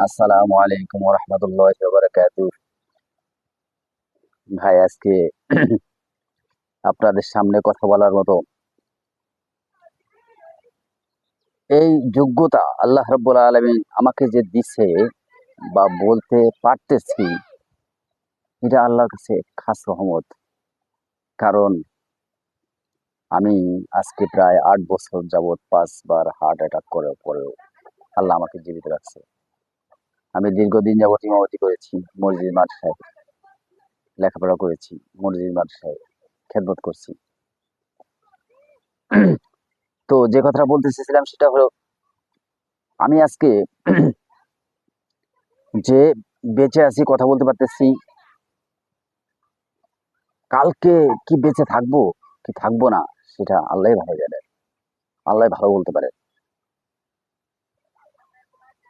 আসসালামু আলাইকুম রহমতুল্লাহি ওয়া বারাকাতুহু। ভাই, আজকে আপনাদের সামনে কথা বলার মতো এই যোগ্যতা আল্লাহ রাব্বুল আলামিন আমাকে যে দিছে বা বলতে পারতেছি, এটা আল্লাহর কাছে খাস রহমত। কারণ আমি আজকে প্রায় ৮ বছর যাবৎ ৫ বার হার্ট অ্যাটাক করার পরেও আল্লাহ আমাকে জীবিত রাখছে। আমি দীর্ঘদিন যাবৎ ইমামতি করেছি, মসজিদ মাদ্রাসায় লেখাপড়া করেছি, মসজিদ মাদ্রাসায় খেদমত করছি। তো যে কথাটা বলতে চেয়েছিলাম সেটা হলো, আমি আজকে যে বেঁচে আছি, কথা বলতে পারতেছি, কালকে কি বেঁচে থাকবো কি থাকবো না সেটা আল্লাহই ভালো জানে, আল্লাহ ভালো বলতে পারে।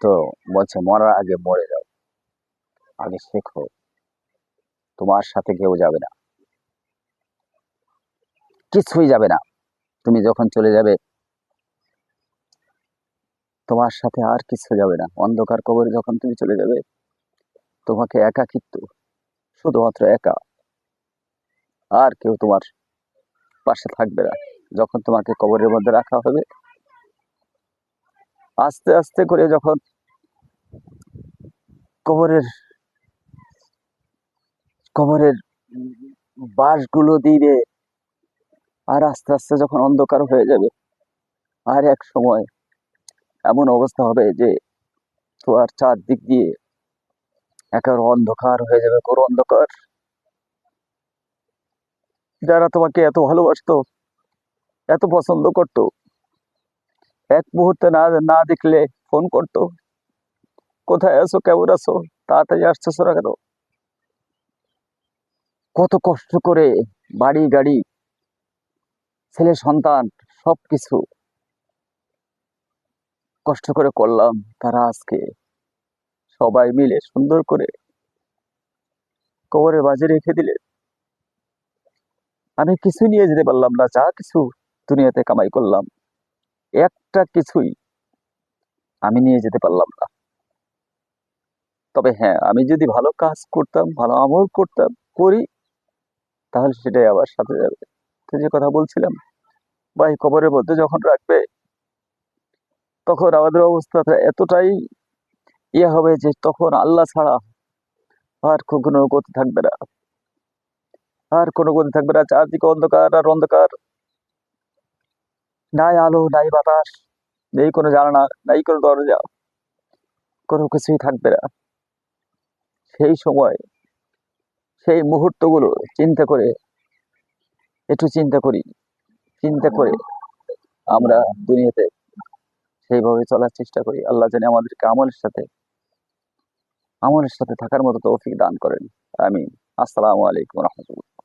তো বলছে মরার আগে মরে যাও, আগে শেখো, তোমার সাথে কেউ যাবে না, কিছুই যাবে না। তুমি যখন চলে যাবে, তোমার সাথে আর কিছু যাবে না। অন্ধকার কবরে যখন তুমি চলে যাবে, তোমাকে একাকিত্ব, শুধুমাত্র একা, আর কেউ তোমার পাশে থাকবে না। যখন তোমাকে কবরের মধ্যে রাখা হবে, আস্তে আস্তে করে যখন কবরের কবরের বাঁশগুলো দিবে, আর আস্তে আস্তে যখন অন্ধকার হয়ে যাবে, আর এক সময় এমন অবস্থা হবে যে তোমার চারদিক দিয়ে একেবারে অন্ধকার হয়ে যাবে, ঘোর অন্ধকার। যারা তোমাকে এত ভালোবাসতো, এত পছন্দ করতো, এক মুহূর্তে না না দেখলে ফোন করতো, কোথায় আছো, কেমন আছো, তাড়াতাড়ি আসতেছো না কেন? কত কষ্ট করে বাড়ি গাড়ি, ছেলে সন্তান, সবকিছু কষ্ট করে করলাম, তারা আজকে সবাই মিলে সুন্দর করে কবরে বাজে রেখে দিলে। আমি কিছু নিয়ে যেতে পারলাম না, যা কিছু দুনিয়াতে কামাই করলাম, একটা কিছুই আমি নিয়ে যেতে পারলাম না। তবে হ্যাঁ, আমি যদি ভালো কাজ করতাম, ভালো আমল করতাম, করি, তাহলে সেটাই আবার সাথে যাবে। তো যে কথা বলছিলাম, ভাই, কবরের মধ্যে যখন রাখবে, তখন আমাদের অবস্থাটা এতটাই হবে যে তখন আল্লাহ ছাড়া আর কোনো গতি থাকবে না, আর কোনো গতি থাকবে না। চারদিকে অন্ধকার আর অন্ধকার, নাই আলো, নাই বাতাস, নেই কোনো জানালা, নাই কোনো দরজা, কোনো কিছুই থাকবে না। সেই সময়, সেই মুহূর্তগুলো চিন্তা করে, একটু চিন্তা করি, চিন্তা করে আমরা দুনিয়াতে সেইভাবে চলার চেষ্টা করি। আল্লাহ জানে আমাদেরকে আমলের সাথে থাকার মতো তৌফিক দান করেন। আমিন। আসসালামু আলাইকুম রহমতুল্লাহ।